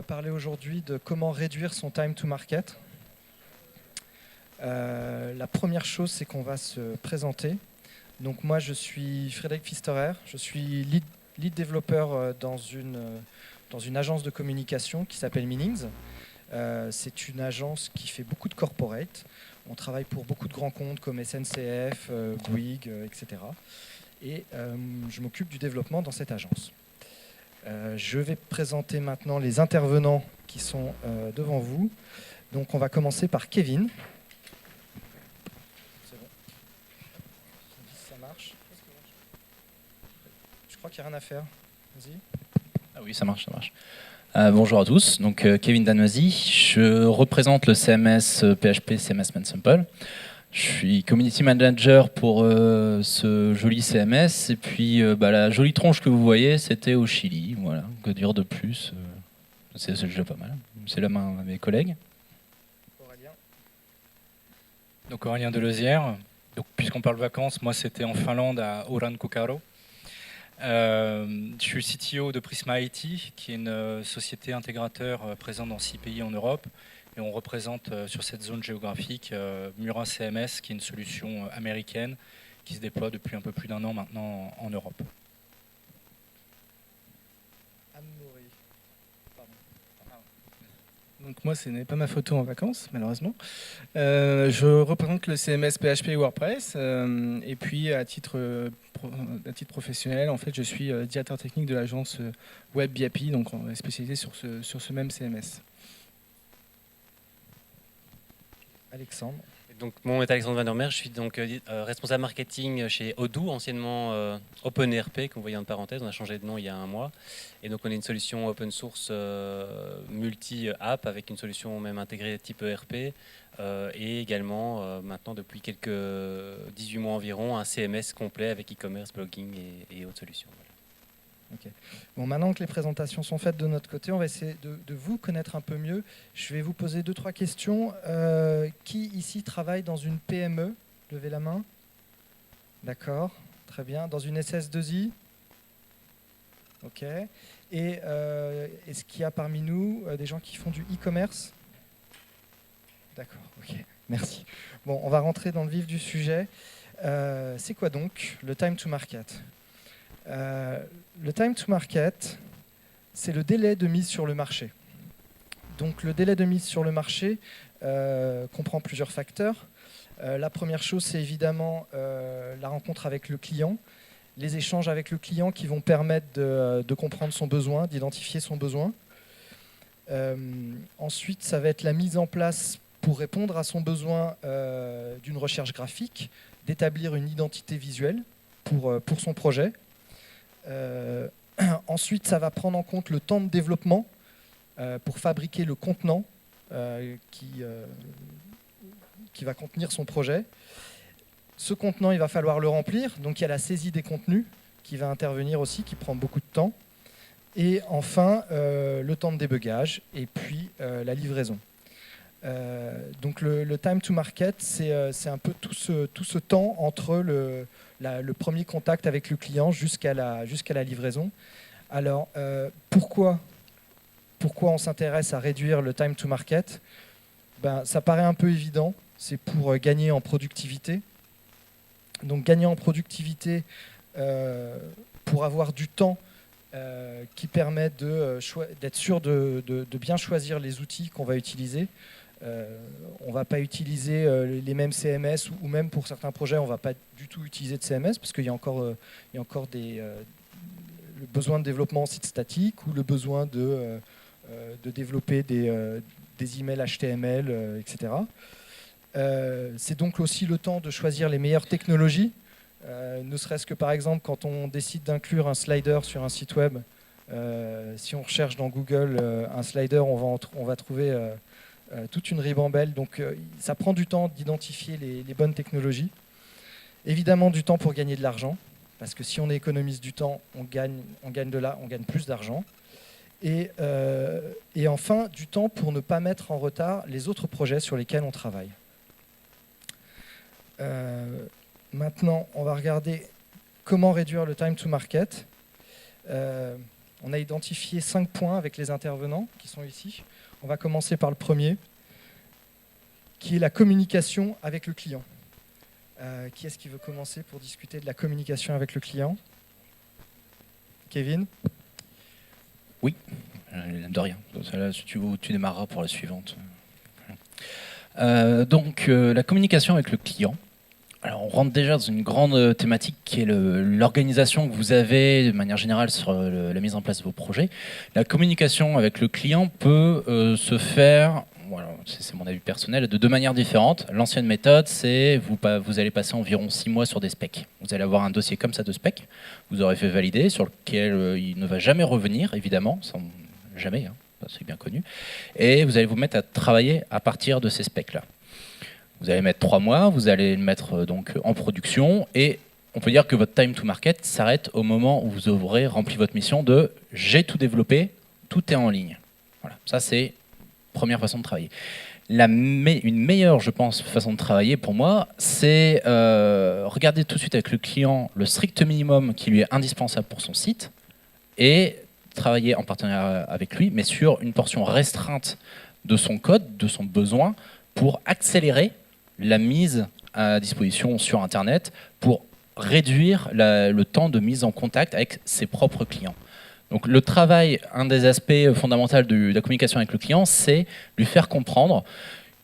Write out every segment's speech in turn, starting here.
parler aujourd'hui de comment réduire son time to market. La première chose, c'est qu'on va se présenter. Donc moi, je suis Frédéric Pfisterer, je suis lead développeur dans une agence de communication qui s'appelle Meanings. C'est une agence qui fait beaucoup de corporate. On travaille pour beaucoup de grands comptes comme SNCF, Bouygues, etc. Et je m'occupe du développement dans cette agence. Je vais présenter maintenant les intervenants qui sont devant vous. Donc on va commencer par Kevin. C'est bon. Ça marche. Je crois qu'il n'y a rien à faire. Vas-y. Ah oui, ça marche, ça marche. Bonjour à tous, donc Kevin Danmazy, je représente le CMS PHP CMS Sample. Je suis community manager pour ce joli CMS et puis la jolie tronche que vous voyez, c'était au Chili. Voilà, que dire de plus, c'est déjà pas mal. C'est la main à mes collègues. Aurélien. Donc Aurélien Deleuzière. Donc puisqu'on parle vacances, moi c'était en Finlande à Urankokaro. Je suis CTO de Prisma IT, qui est une société intégrateur présente dans 6 pays en Europe. Et on représente sur cette zone géographique Mura CMS, qui est une solution américaine qui se déploie depuis un peu plus d'1 an maintenant en Europe. Anne-Marie. Pardon. Donc moi, ce n'est pas ma photo en vacances, malheureusement. Je représente le CMS PHP WordPress. Et puis, à titre professionnel, en fait, je suis directeur technique de l'agence Web BAPI, donc on est spécialisé sur ce même CMS. Alexandre. Donc, mon nom est Alexandre Van der Meer, je suis donc responsable marketing chez Odoo, anciennement OpenERP, comme vous voyez en parenthèse, on a changé de nom il y a 1 mois. Et donc on est une solution open source multi-app avec une solution même intégrée type ERP et également maintenant depuis quelques 18 mois environ un CMS complet avec e-commerce, blogging et autres solutions. Voilà. Okay. Bon, maintenant que les présentations sont faites de notre côté, on va essayer de vous connaître un peu mieux. Je vais vous poser 2-3 questions. Qui ici travaille dans une PME? Levez la main. D'accord, très bien. Dans une SS2I? Ok. Et est-ce qu'il y a parmi nous des gens qui font du e-commerce? D'accord, ok, merci. Bon, on va rentrer dans le vif du sujet. C'est quoi donc le time to market? Le time to market, c'est le délai de mise sur le marché. Donc le délai de mise sur le marché comprend plusieurs facteurs. La première chose, c'est évidemment la rencontre avec le client, les échanges avec le client qui vont permettre de comprendre son besoin, d'identifier son besoin. Ensuite, ça va être la mise en place pour répondre à son besoin d'une recherche graphique, d'établir une identité visuelle pour son projet. Ensuite, ça va prendre en compte le temps de développement pour fabriquer le contenant qui va contenir son projet. Ce contenant, il va falloir le remplir. Donc, il y a la saisie des contenus qui va intervenir aussi, qui prend beaucoup de temps. Et enfin, le temps de débugage et puis la livraison. Donc, le time to market, c'est un peu tout ce temps entre le premier contact avec le client jusqu'à la livraison. Alors, pourquoi on s'intéresse à réduire le time to market? Ça paraît un peu évident, c'est pour gagner en productivité. Donc gagner en productivité pour avoir du temps qui permet d'être sûr de bien choisir les outils qu'on va utiliser. On ne va pas utiliser les mêmes CMS ou même pour certains projets, on ne va pas du tout utiliser de CMS parce qu'il y a encore le besoin de développement en site statique ou le besoin de développer des emails HTML, etc. C'est donc aussi le temps de choisir les meilleures technologies, ne serait-ce que par exemple quand on décide d'inclure un slider sur un site web, si on recherche dans Google un slider, on va trouver toute une ribambelle. Donc ça prend du temps d'identifier les bonnes technologies. Évidemment du temps pour gagner de l'argent, parce que si on économise du temps, on gagne plus d'argent. Et enfin, du temps pour ne pas mettre en retard les autres projets sur lesquels on travaille. Maintenant, on va regarder comment réduire le time to market. On On a identifié 5 points avec les intervenants qui sont ici. On va commencer par le premier, qui est la communication avec le client. Qui est-ce qui veut commencer pour discuter de la communication avec le client? Kevin? Oui, de rien. Là, tu démarreras pour la suivante. Donc, la communication avec le client. Alors, on rentre déjà dans une grande thématique qui est l'organisation que vous avez de manière générale sur la mise en place de vos projets. La communication avec le client peut se faire, voilà, c'est mon avis personnel, de deux manières différentes. L'ancienne méthode, c'est vous allez passer environ 6 mois sur des specs. Vous allez avoir un dossier comme ça de specs, vous aurez fait valider, sur lequel il ne va jamais revenir, évidemment, jamais, hein, c'est bien connu. Et vous allez vous mettre à travailler à partir de ces specs-là. Vous allez mettre 3 mois, vous allez le mettre donc en production et on peut dire que votre time to market s'arrête au moment où vous aurez rempli votre mission de « j'ai tout développé, tout est en ligne ». Voilà, ça c'est première façon de travailler. Une meilleure, je pense, façon de travailler pour moi, c'est regarder tout de suite avec le client le strict minimum qui lui est indispensable pour son site et travailler en partenariat avec lui, mais sur une portion restreinte de son code, de son besoin, pour accélérer la mise à disposition sur Internet, pour réduire le temps de mise en contact avec ses propres clients. Donc le travail, un des aspects fondamentaux de la communication avec le client, c'est lui faire comprendre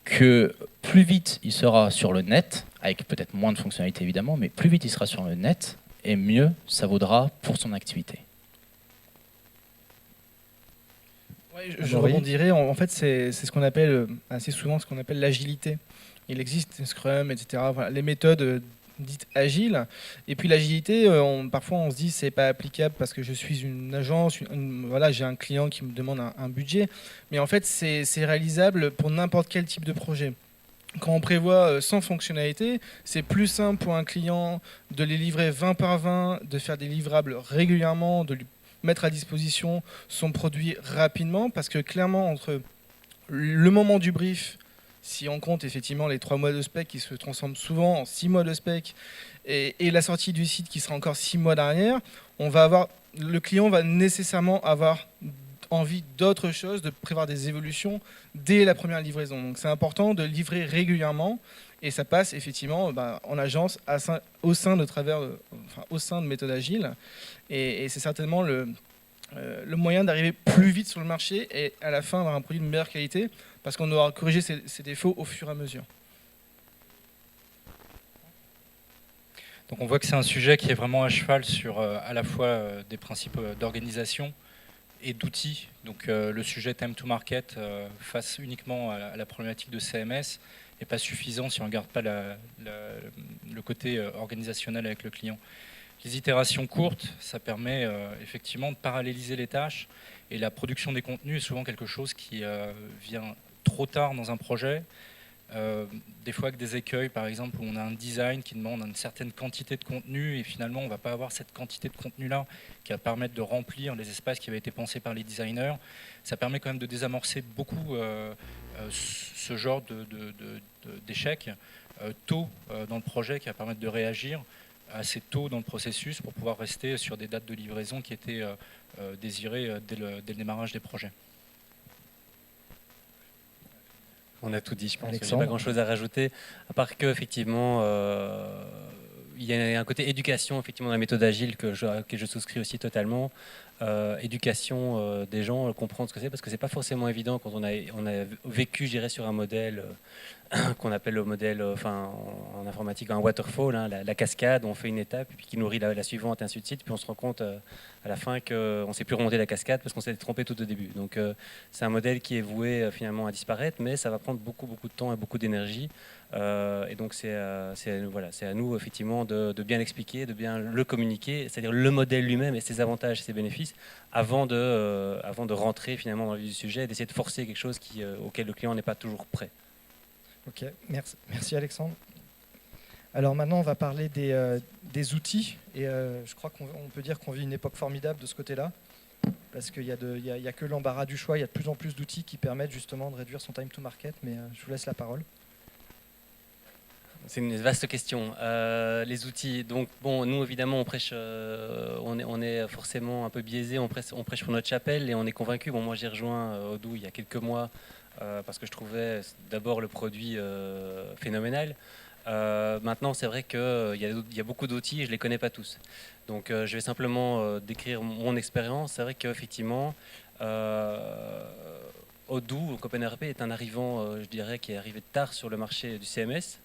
que plus vite il sera sur le net, avec peut-être moins de fonctionnalités évidemment, mais plus vite il sera sur le net, et mieux ça vaudra pour son activité. Ouais, je rebondirais, en fait c'est ce qu'on appelle assez souvent ce qu'on appelle l'agilité. Il existe Scrum, etc. Voilà, les méthodes dites agiles. Et puis l'agilité, parfois on se dit c'est pas applicable parce que je suis une agence, voilà, j'ai un client qui me demande un budget. Mais en fait c'est réalisable pour n'importe quel type de projet. Quand on prévoit 100 fonctionnalités, c'est plus simple pour un client de les livrer 20 par 20, de faire des livrables régulièrement, de lui mettre à disposition son produit rapidement, parce que clairement entre le moment du brief, si on compte effectivement les 3 mois de spec qui se transforment souvent en 6 mois de spec et la sortie du site qui sera encore 6 mois derrière, le client va nécessairement avoir envie d'autre chose, de prévoir des évolutions dès la première livraison. Donc c'est important de livrer régulièrement et ça passe effectivement en agence au sein de méthodes agiles et c'est certainement le moyen d'arriver plus vite sur le marché et à la fin avoir un produit de meilleure qualité parce qu'on aura corrigé ses défauts au fur et à mesure. Donc on voit que c'est un sujet qui est vraiment à cheval sur à la fois des principes d'organisation et d'outils. Donc le sujet time to market face uniquement à la problématique de CMS n'est pas suffisant si on ne regarde pas le côté organisationnel avec le client. Les itérations courtes, ça permet effectivement de paralléliser les tâches et la production des contenus est souvent quelque chose qui vient trop tard dans un projet. Des fois avec des écueils, par exemple, où on a un design qui demande une certaine quantité de contenu et finalement on ne va pas avoir cette quantité de contenu-là qui va permettre de remplir les espaces qui avaient été pensés par les designers. Ça permet quand même de désamorcer beaucoup ce genre d'échec tôt dans le projet qui va permettre de réagir assez tôt dans le processus pour pouvoir rester sur des dates de livraison qui étaient désirées dès le démarrage des projets. On a tout dit, je pense. Alexandre. J'ai pas grand-chose à rajouter, à part qu'effectivement, il y a un côté éducation effectivement dans la méthode agile que je souscris aussi totalement. Éducation des gens, comprendre ce que c'est, parce que c'est pas forcément évident quand on a vécu, je dirais, sur un modèle qu'on appelle le modèle, en informatique, un waterfall, hein, la cascade, on fait une étape, puis qui nourrit la suivante, et ainsi de suite, puis on se rend compte à la fin qu'on ne sait plus remonter la cascade parce qu'on s'est trompé tout au début. Donc c'est un modèle qui est voué finalement à disparaître, mais ça va prendre beaucoup de temps et beaucoup d'énergie. Et donc c'est à nous effectivement de bien l'expliquer, de bien le communiquer, c'est-à-dire le modèle lui-même et ses avantages et ses bénéfices, avant de rentrer finalement dans le vif du sujet et d'essayer de forcer quelque chose auquel le client n'est pas toujours prêt. Ok, merci Alexandre. Alors maintenant, on va parler des outils. Et je crois qu'on peut dire qu'on vit une époque formidable de ce côté-là. Parce qu'il n'y a que l'embarras du choix. Il y a de plus en plus d'outils qui permettent justement de réduire son time to market. Mais je vous laisse la parole. C'est une vaste question. Les outils, donc bon, nous évidemment on prêche, on est forcément un peu biaisé, on prêche pour notre chapelle et on est convaincu. Bon, moi j'ai rejoint Odoo il y a quelques mois parce que je trouvais d'abord le produit phénoménal. Maintenant c'est vrai qu'il y a beaucoup d'outils et je les connais pas tous. Donc je vais simplement décrire mon expérience. C'est vrai qu'effectivement Odoo, OpenRP est un arrivant, je dirais, qui est arrivé tard sur le marché du CMS.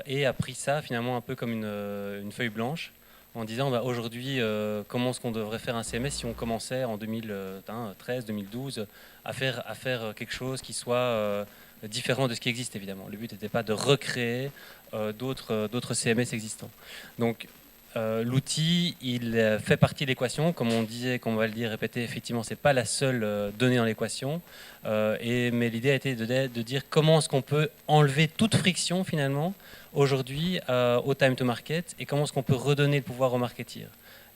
Et a pris ça finalement un peu comme une feuille blanche en disant bah, aujourd'hui comment est-ce qu'on devrait faire un CMS si on commençait en 2013, 2012 à faire quelque chose qui soit différent de ce qui existe évidemment. Le but n'était pas de recréer d'autres CMS existants. Donc l'outil, il fait partie de l'équation, comme on disait, comme on va le dire, répéter, effectivement, c'est pas la seule donnée dans l'équation. Mais l'idée a été de dire comment est-ce qu'on peut enlever toute friction finalement aujourd'hui au time to market et comment est-ce qu'on peut redonner le pouvoir au marketeer.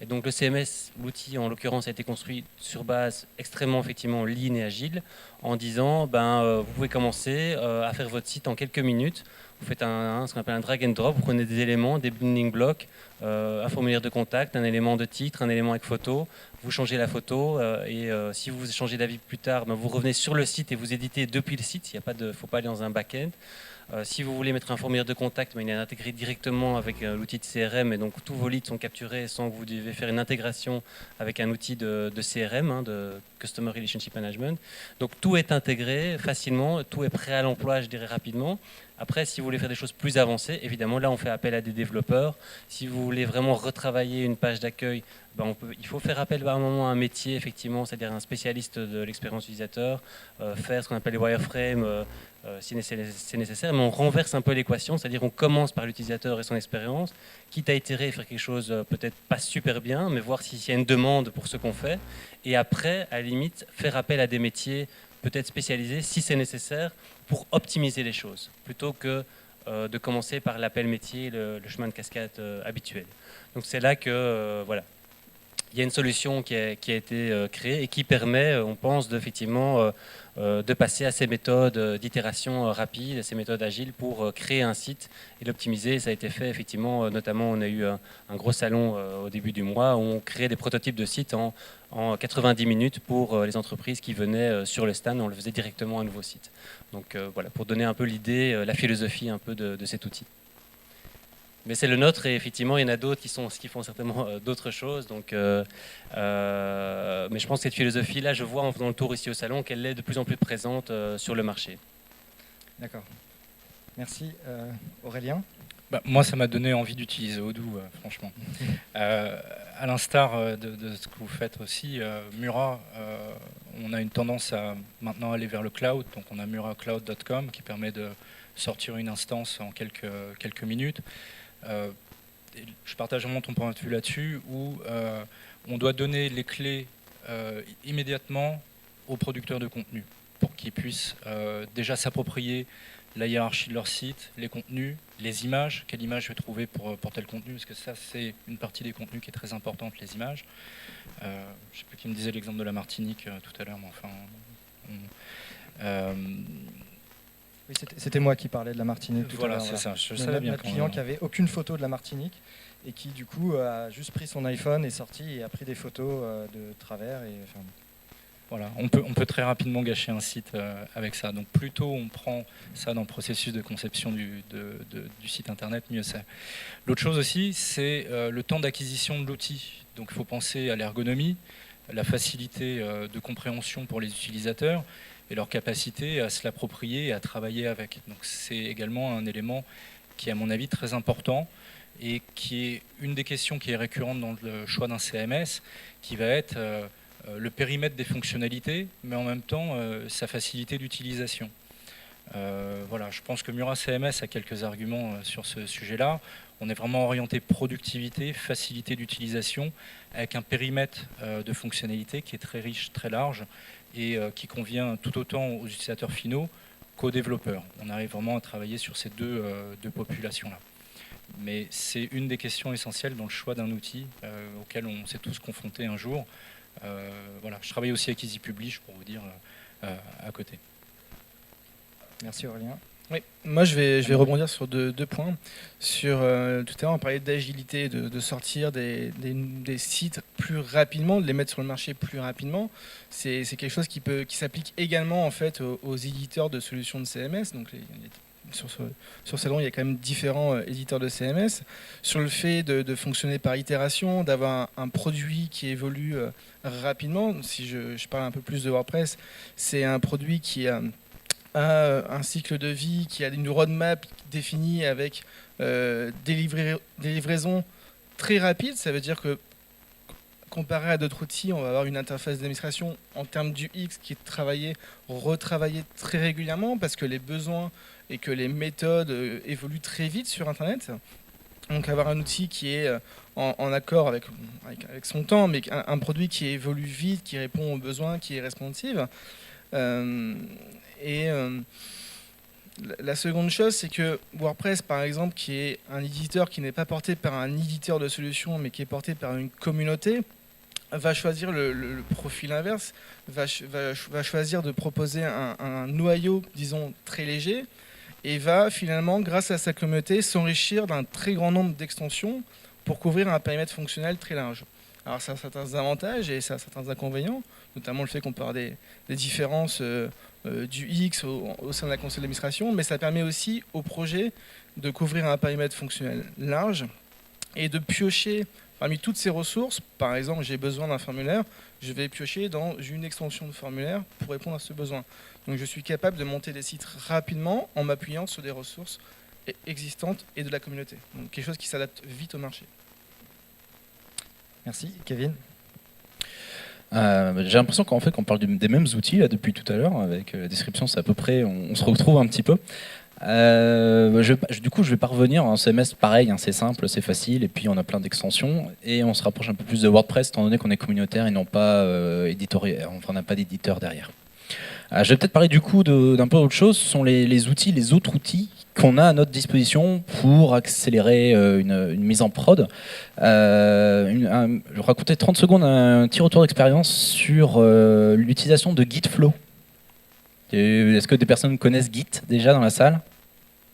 Et donc le CMS, l'outil en l'occurrence, a été construit sur base extrêmement effectivement lean et agile, en disant vous pouvez commencer à faire votre site en quelques minutes. Vous faites ce qu'on appelle un drag and drop, vous prenez des éléments, des building blocks, un formulaire de contact, un élément de titre, un élément avec photo, vous changez la photo et si vous changez d'avis plus tard, vous revenez sur le site et vous éditez depuis le site, il ne faut pas aller dans un back-end. Si vous voulez mettre un formulaire de contact, il est intégré directement avec l'outil de CRM et donc tous vos leads sont capturés sans que vous devez faire une intégration avec un outil de CRM, de Customer Relationship Management. Donc tout est intégré facilement, tout est prêt à l'emploi, je dirais rapidement. Après, si vous voulez faire des choses plus avancées, évidemment, là, on fait appel à des développeurs. Si vous voulez vraiment retravailler une page d'accueil, il faut faire appel à un moment à un métier, effectivement, c'est-à-dire un spécialiste de l'expérience utilisateur, faire ce qu'on appelle les wireframes si c'est nécessaire, mais on renverse un peu l'équation, c'est-à-dire on commence par l'utilisateur et son expérience, quitte à itérer et faire quelque chose peut-être pas super bien, mais voir s'il y a une demande pour ce qu'on fait, et après, à la limite, faire appel à des métiers peut-être spécialisés, si c'est nécessaire, pour optimiser les choses, plutôt que de commencer par l'appel métier, le chemin de cascade habituel. Donc c'est là que, voilà, il y a une solution qui a été créée et qui permet, on pense, effectivement de passer à ces méthodes d'itération rapide, à ces méthodes agiles pour créer un site et l'optimiser. Ça a été fait, effectivement, notamment on a eu un gros salon au début du mois où on crée des prototypes de sites en 90 minutes pour les entreprises qui venaient sur le stand. On le faisait directement à un nouveau site. Donc voilà, pour donner un peu l'idée, la philosophie un peu de cet outil. Mais c'est le nôtre et effectivement il y en a d'autres qui font certainement d'autres choses. Donc, mais je pense que cette philosophie-là, je vois en faisant le tour ici au salon qu'elle est de plus en plus présente sur le marché. D'accord. Merci. Aurélien ? Moi, ça m'a donné envie d'utiliser Odoo, franchement. À l'instar de ce que vous faites aussi, Mura, on a une tendance à maintenant aller vers le cloud. Donc on a muracloud.com qui permet de sortir une instance en quelques minutes. Je partage vraiment ton point de vue là-dessus, où on doit donner les clés immédiatement aux producteurs de contenu pour qu'ils puissent déjà s'approprier la hiérarchie de leur site, les contenus, les images, quelle image je vais trouver pour tel contenu, parce que ça c'est une partie des contenus qui est très importante, les images. Je ne sais plus qui me disait l'exemple de la Martinique tout à l'heure, mais enfin... Oui, c'était moi qui parlais de la Martinique tout à l'heure. Voilà, c'est ça. Je savais bien. Notre client qui avait aucune photo de la Martinique et qui du coup a juste pris son iPhone, est sorti et a pris des photos de travers. Et, enfin... Voilà, on peut très rapidement gâcher un site avec ça. Donc plus tôt on prend ça dans le processus de conception du site internet, mieux c'est. L'autre chose aussi, c'est le temps d'acquisition de l'outil. Donc il faut penser à l'ergonomie, la facilité de compréhension pour les utilisateurs et leur capacité à se l'approprier et à travailler avec. Donc c'est également un élément qui est à mon avis très important et qui est une des questions qui est récurrente dans le choix d'un CMS, qui va être le périmètre des fonctionnalités, mais en même temps sa facilité d'utilisation. Voilà, je pense que Mura CMS a quelques arguments sur ce sujet-là. On est vraiment orienté productivité, facilité d'utilisation, avec un périmètre de fonctionnalités qui est très riche, très large, et qui convient tout autant aux utilisateurs finaux qu'aux développeurs. On arrive vraiment à travailler sur ces deux populations-là. Mais c'est une des questions essentielles dans le choix d'un outil auquel on s'est tous confrontés un jour. Voilà. Je travaille aussi avec EasyPublish pour vous dire à côté. Merci Aurélien. Oui, moi je vais rebondir sur deux points. Tout à l'heure, on parlait d'agilité, de sortir des sites plus rapidement, de les mettre sur le marché plus rapidement. C'est quelque chose qui s'applique également en fait aux éditeurs de solutions de CMS. Donc sur Salon, il y a quand même différents éditeurs de CMS. Sur le fait de fonctionner par itération, d'avoir un produit qui évolue rapidement. Si je parle un peu plus de WordPress, c'est un produit qui a un cycle de vie, qui a une roadmap définie avec des livraisons très rapides. Ça veut dire que comparé à d'autres outils, on va avoir une interface d'administration en termes du X qui est retravaillée très régulièrement parce que les besoins et que les méthodes évoluent très vite sur Internet. Donc avoir un outil qui est en accord avec son temps, mais un produit qui évolue vite, qui répond aux besoins, qui est responsive. La seconde chose, c'est que WordPress, par exemple, qui est un éditeur qui n'est pas porté par un éditeur de solutions, mais qui est porté par une communauté, va choisir le profil inverse, va choisir de proposer un noyau, disons, très léger, et va finalement, grâce à sa communauté, s'enrichir d'un très grand nombre d'extensions pour couvrir un périmètre fonctionnel très large. Alors ça a certains avantages et ça a certains inconvénients, notamment le fait qu'on peut avoir des différences du X au sein de la console d'administration, mais ça permet aussi au projet de couvrir un périmètre fonctionnel large et de piocher parmi toutes ces ressources. Par exemple, j'ai besoin d'un formulaire, je vais piocher dans une extension de formulaire pour répondre à ce besoin. Donc je suis capable de monter des sites rapidement en m'appuyant sur des ressources existantes et de la communauté. Donc quelque chose qui s'adapte vite au marché. Merci. Kevin? J'ai l'impression qu'en fait qu'on parle des mêmes outils là, depuis tout à l'heure, avec la description, c'est à peu près, on se retrouve un petit peu. Du coup, je vais pas revenir. En CMS, pareil, hein, c'est simple, c'est facile, et puis on a plein d'extensions, et on se rapproche un peu plus de WordPress, étant donné qu'on est communautaire et non pas éditorial, enfin, on n'a pas d'éditeur derrière. Je vais peut-être parler du coup d'un peu autre chose. Ce sont les autres outils qu'on a à notre disposition pour accélérer une mise en prod. Je vais raconter 30 secondes un petit retour d'expérience sur l'utilisation de Gitflow. Est-ce que des personnes connaissent Git déjà dans la salle?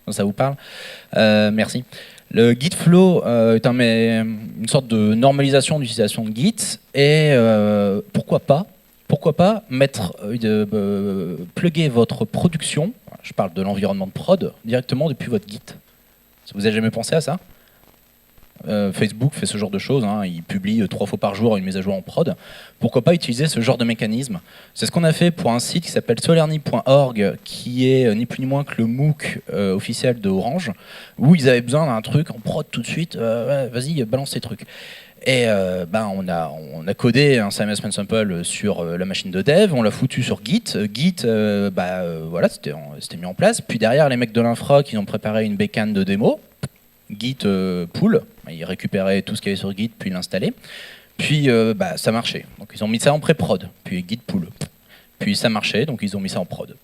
Ça vous parle? Merci. Le Gitflow est une sorte de normalisation d'utilisation de Git et pourquoi pas plugger votre production, je parle de l'environnement de prod, directement depuis votre Git. Vous avez jamais pensé à ça? Facebook fait ce genre de choses, hein, il publie 3 fois par jour une mise à jour en prod. Pourquoi pas utiliser ce genre de mécanisme? C'est ce qu'on a fait pour un site qui s'appelle solarny.org, qui est ni plus ni moins que le MOOC officiel de Orange, où ils avaient besoin d'un truc en prod tout de suite. Vas-y, balance tes trucs. Et on a codé un CMS Sample sur la machine de dev, on l'a foutu sur Git. Git, voilà, c'était mis en place. Puis derrière, les mecs de l'infra qui ont préparé une bécane de démo, Git pull, ils récupéraient tout ce qu'il y avait sur Git, puis l'installaient. Puis ça marchait. Donc ils ont mis ça en pré-prod, puis Git pull. Puis ça marchait, donc ils ont mis ça en prod.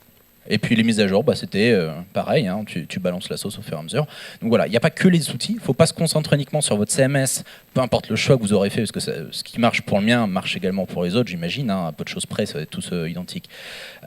Et puis les mises à jour, c'était pareil, hein, tu balances la sauce au fur et à mesure. Donc voilà, il n'y a pas que les outils, il ne faut pas se concentrer uniquement sur votre CMS, peu importe le choix que vous aurez fait, parce que ce qui marche pour le mien marche également pour les autres, j'imagine, hein, à peu de choses près, ça va être tous identiques.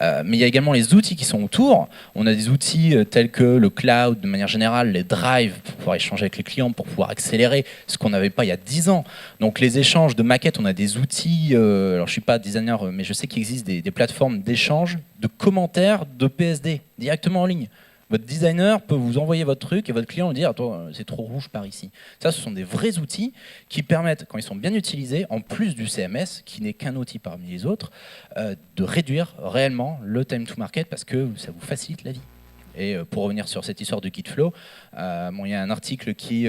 Mais il y a également les outils qui sont autour. On a des outils tels que le cloud, de manière générale, les drives, pour pouvoir échanger avec les clients, pour pouvoir accélérer ce qu'on n'avait pas il y a 10 ans. Donc les échanges de maquettes, on a des outils, alors je ne suis pas designer, mais je sais qu'il existe des plateformes d'échange, de commentaires, de PSD, directement en ligne. Votre designer peut vous envoyer votre truc et votre client vous dire « Attends, c'est trop rouge par ici ». Ça, ce sont des vrais outils qui permettent, quand ils sont bien utilisés, en plus du CMS, qui n'est qu'un outil parmi les autres, de réduire réellement le time to market parce que ça vous facilite la vie. Et pour revenir sur cette histoire de Gitflow, il y a un article qui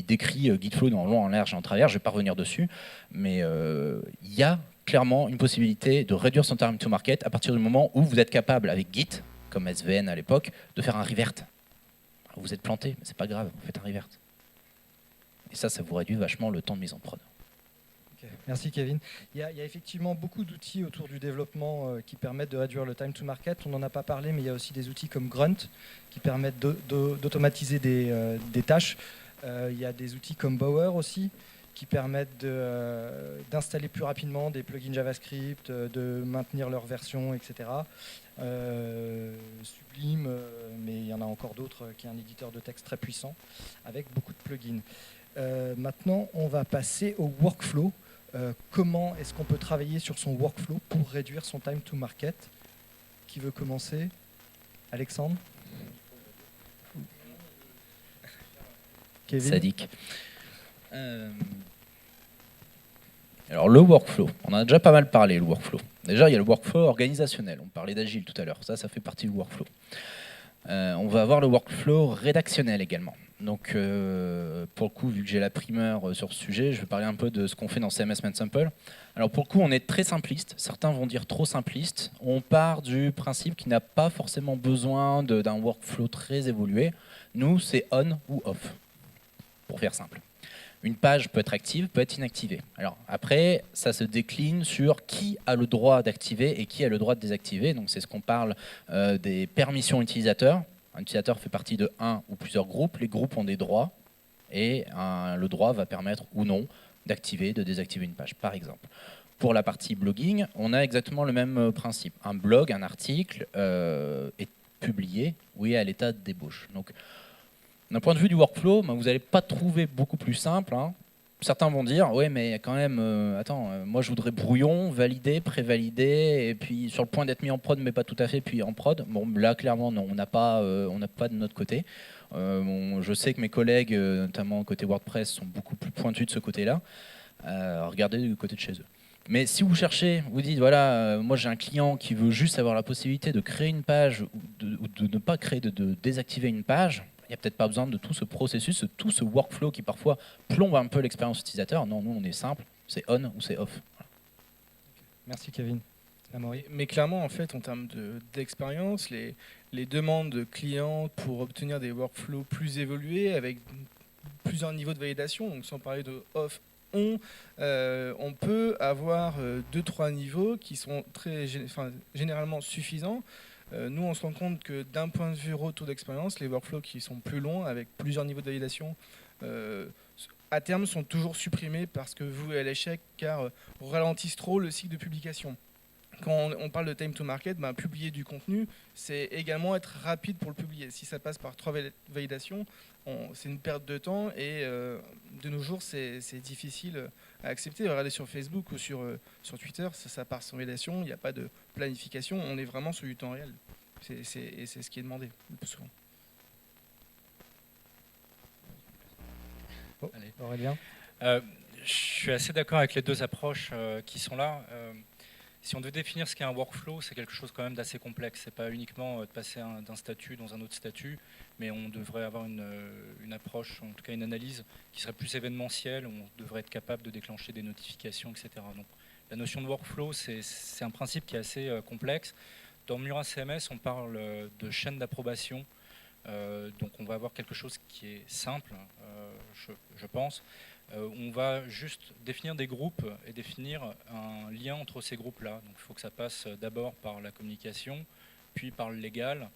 décrit Gitflow dans long, en large et en travers. Je ne vais pas revenir dessus, mais il y a clairement une possibilité de réduire son time to market à partir du moment où vous êtes capable, avec Git, comme SVN à l'époque, de faire un revert. Alors vous êtes planté, mais c'est pas grave, vous faites un revert. Et ça vous réduit vachement le temps de mise en prod. Okay. Merci Kevin. Il y a effectivement beaucoup d'outils autour du développement qui permettent de réduire le time to market. On n'en a pas parlé, mais il y a aussi des outils comme Grunt qui permettent d'automatiser des tâches. Il y a des outils comme Bower aussi qui permettent d'installer plus rapidement des plugins JavaScript, de maintenir leur version, etc. Sublime, mais il y en a encore d'autres, qui est un éditeur de texte très puissant, avec beaucoup de plugins. Maintenant, on va passer au workflow. Comment est-ce qu'on peut travailler sur son workflow pour réduire son time to market? Qui veut commencer? Alexandre? Kevin? Sadique. Alors le workflow, on en a déjà pas mal parlé, le workflow. Déjà, il y a le workflow organisationnel. On parlait d'agile tout à l'heure. Ça fait partie du workflow. On va avoir le workflow rédactionnel également. Donc, pour le coup, vu que j'ai la primeur sur ce sujet, je vais parler un peu de ce qu'on fait dans CMS MainSample. Alors, pour le coup, on est très simpliste. Certains vont dire trop simpliste. On part du principe qu'il n'a pas forcément besoin d'un workflow très évolué. Nous, c'est on ou off, pour faire simple. Une page peut être active, peut être inactivée. Alors après, ça se décline sur qui a le droit d'activer et qui a le droit de désactiver. Donc c'est ce qu'on parle des permissions utilisateurs. Un utilisateur fait partie de un ou plusieurs groupes. Les groupes ont des droits et le droit va permettre ou non d'activer, de désactiver une page, par exemple. Pour la partie blogging, on a exactement le même principe. Un blog, un article est publié ou est à l'état de débauche. Donc, d'un point de vue du workflow, vous n'allez pas trouver beaucoup plus simple. Certains vont dire, ouais, mais quand même, moi je voudrais brouillon, validé, prévalidé, et puis sur le point d'être mis en prod, mais pas tout à fait, puis en prod. Bon, là, clairement, non, on n'a pas de notre côté. Je sais que mes collègues, notamment côté WordPress, sont beaucoup plus pointus de ce côté-là. Regardez du côté de chez eux. Mais si vous cherchez, vous dites, voilà, moi j'ai un client qui veut juste avoir la possibilité de créer une page ou de ne pas créer, de désactiver une page, il n'y a peut-être pas besoin de tout ce processus, tout ce workflow qui parfois plombe un peu l'expérience utilisateur. Non, nous on est simple, c'est on ou c'est off. Voilà. Merci Kevin. Amaury. Mais clairement, en fait, en termes d'expérience, les demandes clients pour obtenir des workflows plus évolués avec plusieurs niveaux de validation, donc sans parler de off, on peut avoir 2-3 niveaux qui sont généralement suffisants. Nous, on se rend compte que d'un point de vue retour d'expérience, les workflows qui sont plus longs, avec plusieurs niveaux de validation, à terme sont toujours supprimés parce que voués à l'échec, car ralentissent trop le cycle de publication. Quand on parle de time to market, publier du contenu, c'est également être rapide pour le publier. Si ça passe par 3 validations, c'est une perte de temps et de nos jours, c'est difficile à accepter. Regardez sur Facebook ou sur Twitter, ça part sans validation, il n'y a pas de planification, on est vraiment sur du temps réel. C'est ce qui est demandé le plus souvent. Allez, Aurélien. Je suis assez d'accord avec les deux approches qui sont là. Si on devait définir ce qu'est un workflow, c'est quelque chose quand même d'assez complexe. C'est pas uniquement de passer d'un statut dans un autre statut, mais on devrait avoir une approche, en tout cas une analyse qui serait plus événementielle. On devrait être capable de déclencher des notifications, etc. Donc, la notion de workflow, c'est un principe qui est assez complexe. Dans Murat CMS, on parle de chaîne d'approbation. Donc, on va avoir quelque chose qui est simple, je pense. On va juste définir des groupes et définir un lien entre ces groupes-là. Donc il faut que ça passe d'abord par la communication, puis par le légal,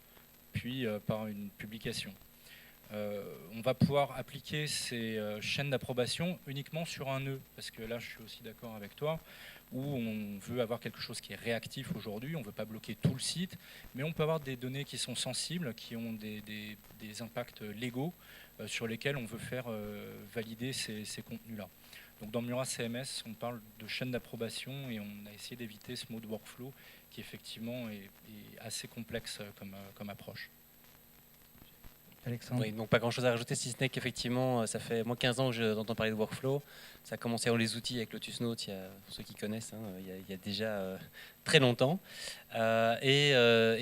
puis par une publication. On va pouvoir appliquer ces chaînes d'approbation uniquement sur un nœud, parce que là je suis aussi d'accord avec toi, où on veut avoir quelque chose qui est réactif aujourd'hui, on ne veut pas bloquer tout le site, mais on peut avoir des données qui sont sensibles, qui ont des impacts légaux, sur lesquels on veut faire valider ces contenus-là. Donc dans Murat CMS, on parle de chaîne d'approbation et on a essayé d'éviter ce mot de workflow qui effectivement est assez complexe comme approche. Alexandre. Oui, donc pas grand chose à rajouter, si ce n'est qu'effectivement, ça fait moins 15 ans que j'entends parler de workflow. Ça a commencé dans les outils avec Lotus Notes, pour ceux qui connaissent, il y a déjà très longtemps. Et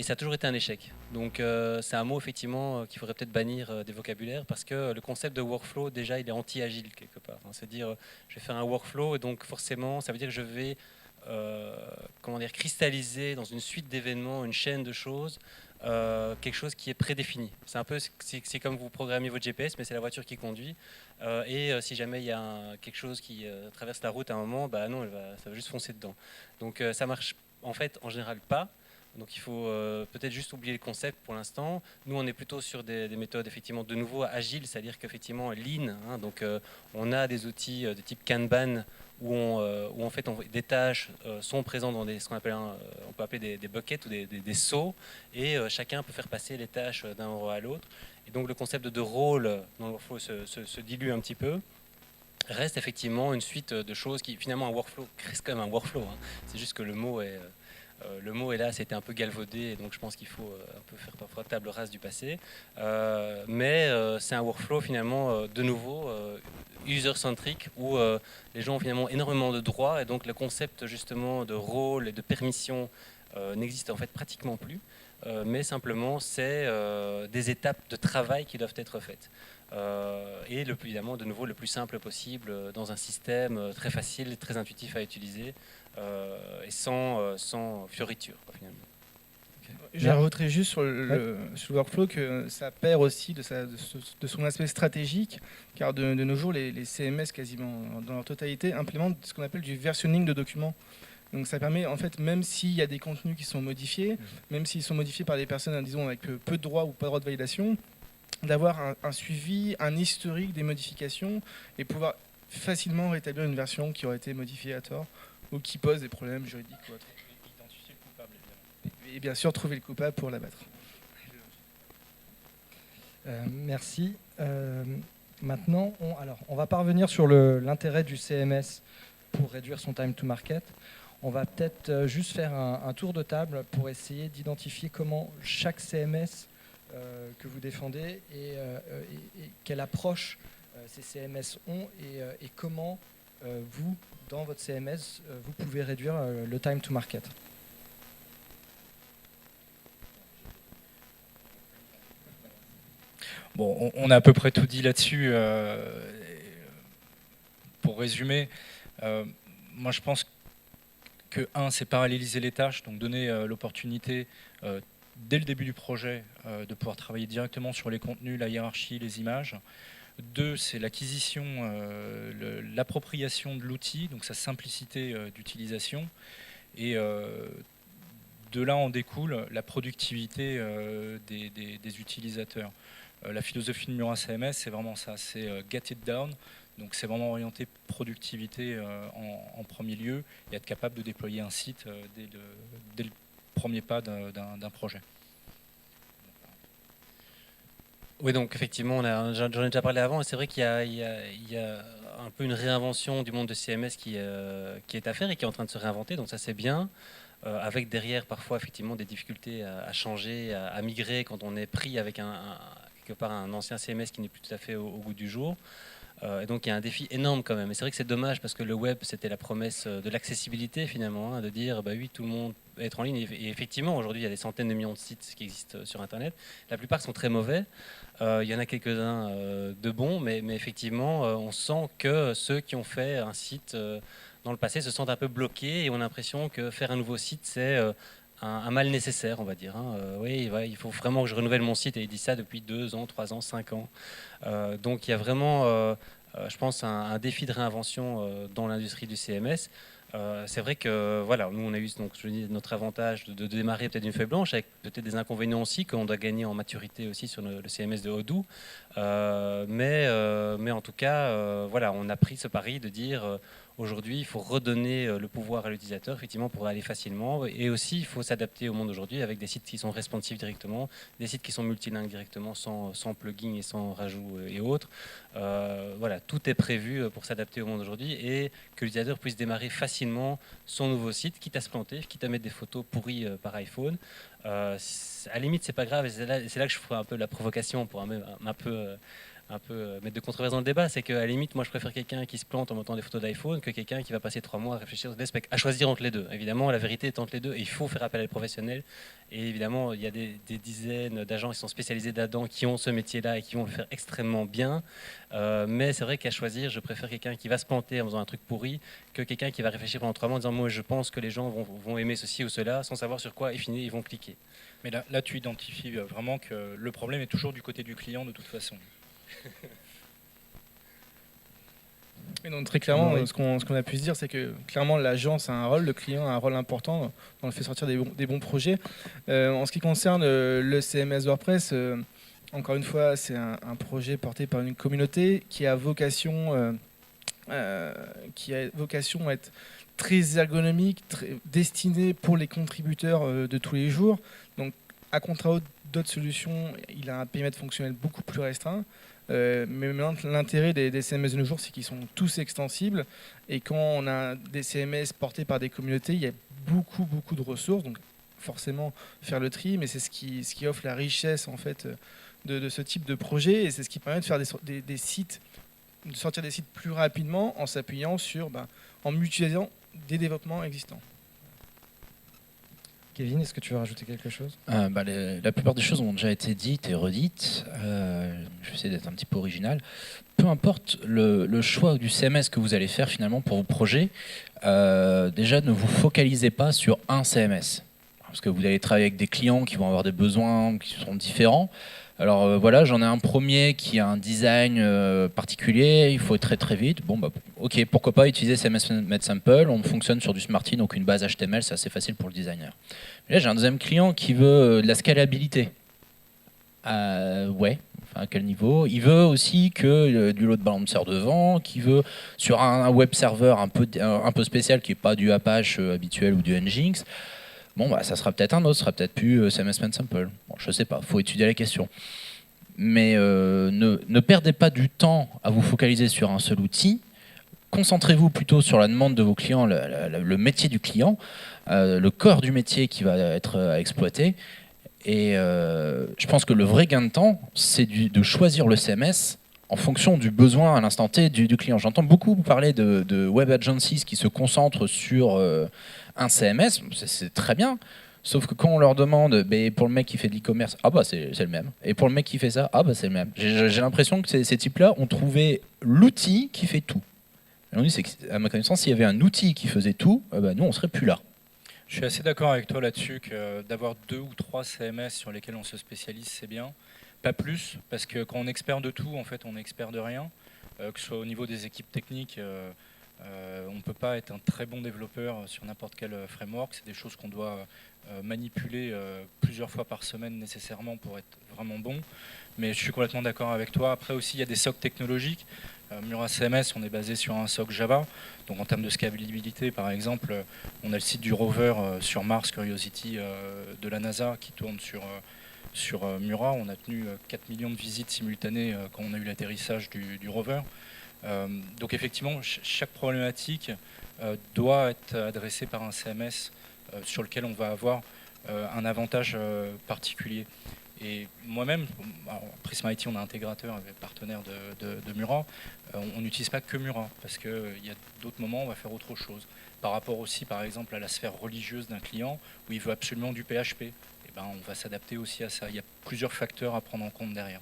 ça a toujours été un échec. Donc c'est un mot effectivement qu'il faudrait peut-être bannir des vocabulaires parce que le concept de workflow, déjà, il est anti-agile quelque part. C'est-à-dire, je vais faire un workflow et donc forcément, ça veut dire que je vais cristalliser dans une suite d'événements, une chaîne de choses, quelque chose qui est prédéfini. C'est un peu, c'est comme vous programmez votre GPS, mais c'est la voiture qui conduit. Si jamais il y a quelque chose qui traverse la route à un moment, non, ça va juste foncer dedans. Donc ça marche en fait en général pas. Donc il faut peut-être juste oublier le concept pour l'instant. Nous, on est plutôt sur des méthodes effectivement de nouveau agiles, c'est-à-dire qu'effectivement lean. Donc on a des outils de type Kanban où en fait des tâches sont présentes dans ce qu'on appelle, on peut appeler des buckets ou des seaux, et chacun peut faire passer les tâches d'un endroit à l'autre. Et donc le concept de rôle dans le workflow se dilue un petit peu. Reste effectivement une suite de choses qui finalement un workflow reste quand même un workflow. C'est juste que le mot est là, c'était un peu galvaudé, et donc je pense qu'il faut un peu faire parfois table rase du passé. Mais c'est un workflow finalement de nouveau user-centric où les gens ont finalement énormément de droits, et donc le concept justement de rôle et de permission n'existe en fait pratiquement plus. Mais simplement c'est des étapes de travail qui doivent être faites. Et évidemment de nouveau le plus simple possible dans un système très facile, très intuitif à utiliser. Et sans fioriture finalement. Je rajouterais juste sur le workflow que ça perd aussi de son aspect stratégique, car de nos jours, les CMS quasiment dans leur totalité implémentent ce qu'on appelle du versionning de documents. Donc ça permet, en fait, même s'il y a des contenus qui sont modifiés, même s'ils sont modifiés par des personnes, disons, avec peu de droits ou pas de droit de validation, d'avoir un suivi, un historique des modifications et pouvoir facilement rétablir une version qui aurait été modifiée à tort ou qui pose des problèmes juridiques ou autres. Identifier le coupable, évidemment. Et bien sûr, trouver le coupable pour l'abattre. Merci. Maintenant, on va parvenir sur l'intérêt du CMS pour réduire son time to market. On va peut-être juste faire un tour de table pour essayer d'identifier comment chaque CMS que vous défendez et quelle approche ces CMS ont et comment vous, dans votre CMS, vous pouvez réduire le time to market. Bon, on a à peu près tout dit là-dessus. Pour résumer, moi je pense que c'est paralléliser les tâches, donc donner l'opportunité dès le début du projet de pouvoir travailler directement sur les contenus, la hiérarchie, les images. 2, c'est l'acquisition, l'appropriation de l'outil, donc sa simplicité d'utilisation. Et de là en découle la productivité des utilisateurs. La philosophie de Murat CMS, c'est vraiment ça, c'est get it down. Donc c'est vraiment orienté productivité en premier lieu et être capable de déployer un site dès le premier pas d'un projet. Oui, donc effectivement, j'en ai déjà parlé avant, et c'est vrai qu'il y a un peu une réinvention du monde de CMS qui est à faire et qui est en train de se réinventer, donc ça c'est bien, avec derrière parfois effectivement des difficultés à changer, à migrer quand on est pris avec quelque part un ancien CMS qui n'est plus tout à fait au goût du jour. Et donc il y a un défi énorme quand même. Et c'est vrai que c'est dommage parce que le web, c'était la promesse de l'accessibilité finalement, de dire bah oui, tout le monde peut être en ligne. Et effectivement, aujourd'hui, il y a des centaines de millions de sites qui existent sur Internet. La plupart sont très mauvais. Il y en a quelques-uns de bons, mais effectivement, on sent que ceux qui ont fait un site dans le passé se sentent un peu bloqués et ont l'impression que faire un nouveau site, c'est un mal nécessaire, on va dire. Oui, il faut vraiment que je renouvelle mon site, et il dit ça depuis 2 ans, 3 ans, 5 ans. Donc il y a vraiment, je pense, un défi de réinvention dans l'industrie du CMS. C'est vrai que voilà, nous on a eu donc, je dis, notre avantage de démarrer peut-être d'une feuille blanche, avec peut-être des inconvénients aussi qu'on doit gagner en maturité aussi sur le CMS de Odoo. Mais en tout cas, voilà, on a pris ce pari de dire aujourd'hui il faut redonner le pouvoir à l'utilisateur effectivement pour aller facilement, et aussi il faut s'adapter au monde aujourd'hui avec des sites qui sont responsives directement, des sites qui sont multilingues directement sans plugin et sans rajout et autres. Voilà, tout est prévu pour s'adapter au monde aujourd'hui et que l'utilisateur puisse démarrer facilement son nouveau site, quitte à se planter, quitte à mettre des photos pourries par iPhone. À la limite, c'est pas grave, et c'est là que je ferai un peu la provocation pour un peu mettre de controverse dans le débat. C'est qu'à la limite, moi je préfère quelqu'un qui se plante en montant des photos d'iPhone que quelqu'un qui va passer 3 mois à réfléchir sur des specs, à choisir entre les deux. Évidemment, la vérité est entre les deux et il faut faire appel à des professionnels. Et évidemment, il y a des dizaines d'agents qui sont spécialisés là-dedans, qui ont ce métier-là et qui vont le faire extrêmement bien. Mais c'est vrai qu'à choisir, je préfère quelqu'un qui va se planter en faisant un truc pourri que quelqu'un qui va réfléchir pendant 3 mois en disant moi je pense que les gens vont aimer ceci ou cela sans savoir sur quoi ils vont cliquer. Mais là, tu identifies vraiment que le problème est toujours du côté du client de toute façon. Mais donc, très clairement, Oui. ce qu'on a pu se dire, c'est que clairement l'agence a un rôle, le client a un rôle important dans le fait sortir des bons projets. En ce qui concerne le CMS WordPress, encore une fois, c'est un projet porté par une communauté qui a vocation à être très ergonomique, destiné pour les contributeurs de tous les jours. Donc, à contrario d'autres solutions, il a un périmètre fonctionnel beaucoup plus restreint. Mais maintenant, l'intérêt des CMS de nos jours, c'est qu'ils sont tous extensibles. Et quand on a des CMS portés par des communautés, il y a beaucoup de ressources. Donc, forcément, faire le tri, mais c'est ce qui offre la richesse en fait de ce type de projet. Et c'est ce qui permet de faire des sites, de sortir des sites plus rapidement en s'appuyant en mutualisant des développements existants. Kevin, est-ce que tu veux rajouter quelque chose? La plupart des choses ont déjà été dites et redites. Je vais essayer d'être un petit peu original. Peu importe le choix du CMS que vous allez faire finalement pour vos projets, déjà ne vous focalisez pas sur un CMS. Parce que vous allez travailler avec des clients qui vont avoir des besoins qui sont différents. Alors voilà, j'en ai un premier qui a un design particulier, il faut être très vite. Bon, ok, pourquoi pas utiliser CMS MedSample, on fonctionne sur du Smarty, donc une base HTML, c'est assez facile pour le designer. Mais là, j'ai un deuxième client qui veut de la scalabilité. Ouais, enfin, à quel niveau? Il veut aussi que du load balancer devant, qui veut sur un web server un peu spécial qui n'est pas du Apache habituel ou du Nginx. Bon, ça sera peut-être un autre, ça sera peut-être plus CMS MedSample. Bon, je sais pas, faut étudier la question. Mais ne perdez pas du temps à vous focaliser sur un seul outil. Concentrez-vous plutôt sur la demande de vos clients, le métier du client, le corps du métier qui va être exploité. Et je pense que le vrai gain de temps, c'est de choisir le CMS en fonction du besoin à l'instant T du client. J'entends beaucoup parler de web agencies qui se concentrent sur un CMS, c'est très bien. Sauf que quand on leur demande, pour le mec qui fait de l'e-commerce, c'est le même. Et pour le mec qui fait ça, c'est le même. J'ai l'impression que ces types-là ont trouvé l'outil qui fait tout. Et on dit, c'est qu'à ma connaissance, s'il y avait un outil qui faisait tout, nous, on serait plus là. Je suis assez d'accord avec toi là-dessus que d'avoir 2 ou 3 CMS sur lesquels on se spécialise, c'est bien. Pas plus, parce que quand on est expert de tout, en fait, on est expert de rien. Que ce soit au niveau des équipes techniques, on ne peut pas être un très bon développeur sur n'importe quel framework. C'est des choses qu'on doit manipuler plusieurs fois par semaine nécessairement pour être vraiment bon. Mais je suis complètement d'accord avec toi. Après aussi, il y a des SOC technologiques. Murat CMS, on est basé sur un SOC Java. Donc en termes de scalabilité, par exemple, on a le site du rover sur Mars Curiosity de la NASA qui tourne sur Murat. On a tenu 4 millions de visites simultanées quand on a eu l'atterrissage du rover. Donc effectivement, chaque problématique doit être adressée par un CMS sur lequel on va avoir un avantage particulier. Et moi-même, Prisma IT, on est intégrateur et partenaire de Murat. On n'utilise pas que Murat, parce qu'il y a d'autres moments où on va faire autre chose. Par rapport aussi, par exemple, à la sphère religieuse d'un client, où il veut absolument du PHP. On va s'adapter aussi à ça. Il y a plusieurs facteurs à prendre en compte derrière.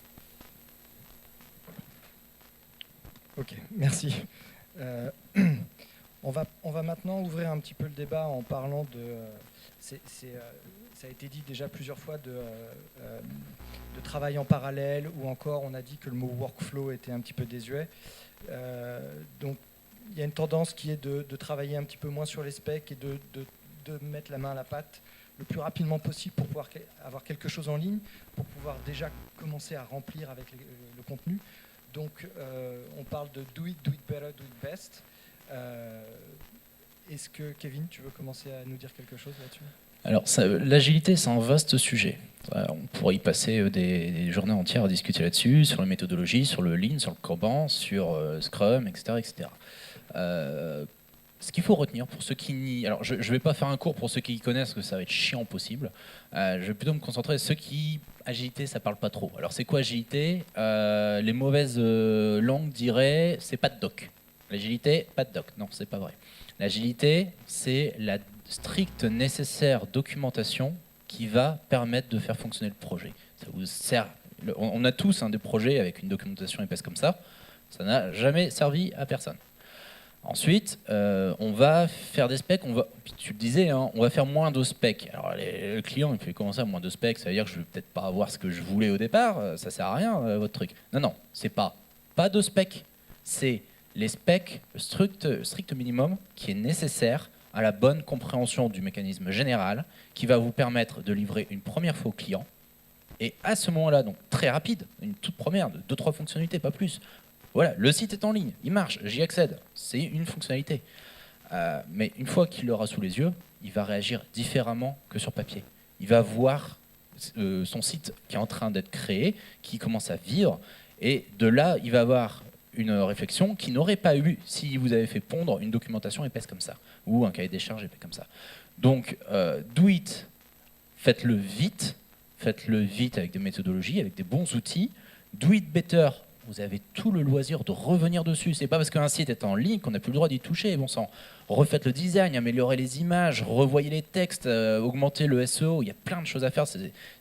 Ok, merci. On va maintenant ouvrir un petit peu le débat en parlant de... ça a été dit déjà plusieurs fois de travail en parallèle, ou encore on a dit que le mot workflow était un petit peu désuet. Donc il y a une tendance qui est de travailler un petit peu moins sur les specs et de mettre la main à la pâte le plus rapidement possible pour pouvoir avoir quelque chose en ligne, pour pouvoir déjà commencer à remplir avec le contenu. Donc on parle de do it better, do it best. Est-ce que Kevin, tu veux commencer à nous dire quelque chose là-dessus? Alors, l'agilité, c'est un vaste sujet. On pourrait y passer des journées entières à discuter là-dessus, sur la méthodologie, sur le Lean, sur le Kanban, sur Scrum, etc. etc. Ce qu'il faut retenir pour ceux qui n'y... Alors, je ne vais pas faire un cours pour ceux qui y connaissent, parce que ça va être chiant possible. Je vais plutôt me concentrer sur ceux qui... Agilité, ça parle pas trop. Alors, c'est quoi agilité? Les mauvaises langues diraient, c'est pas de doc. L'agilité, pas de doc. Non, c'est pas vrai. L'agilité, c'est la stricte nécessaire documentation qui va permettre de faire fonctionner le projet. Ça vous sert. On a tous des projets avec une documentation épaisse comme ça. Ça n'a jamais servi à personne. Ensuite, on va faire des specs. Tu le disais, on va faire moins de specs. Alors le client, il fait commencer à moins de specs. Ça veut dire que je ne vais peut-être pas avoir ce que je voulais au départ. Ça sert à rien, votre truc. Non, c'est pas de specs. C'est les specs, le strict minimum qui est nécessaire à la bonne compréhension du mécanisme général qui va vous permettre de livrer une première fois au client. Et à ce moment-là, donc très rapide, une toute première de 2-3 fonctionnalités, pas plus. Voilà, le site est en ligne, il marche, j'y accède, c'est une fonctionnalité. Mais une fois qu'il l'aura sous les yeux, il va réagir différemment que sur papier. Il va voir son site qui est en train d'être créé, qui commence à vivre, et de là, il va avoir une réflexion qu'il n'aurait pas eu si vous avez fait pondre une documentation épaisse comme ça, ou un cahier des charges épais comme ça. Donc, do it, faites-le vite avec des méthodologies, avec des bons outils. Do it better, vous avez tout le loisir de revenir dessus. C'est pas parce qu'un site est en ligne qu'on n'a plus le droit d'y toucher. Bon sang, refaites le design, améliorez les images, revoyez les textes, augmentez le SEO. Il y a plein de choses à faire.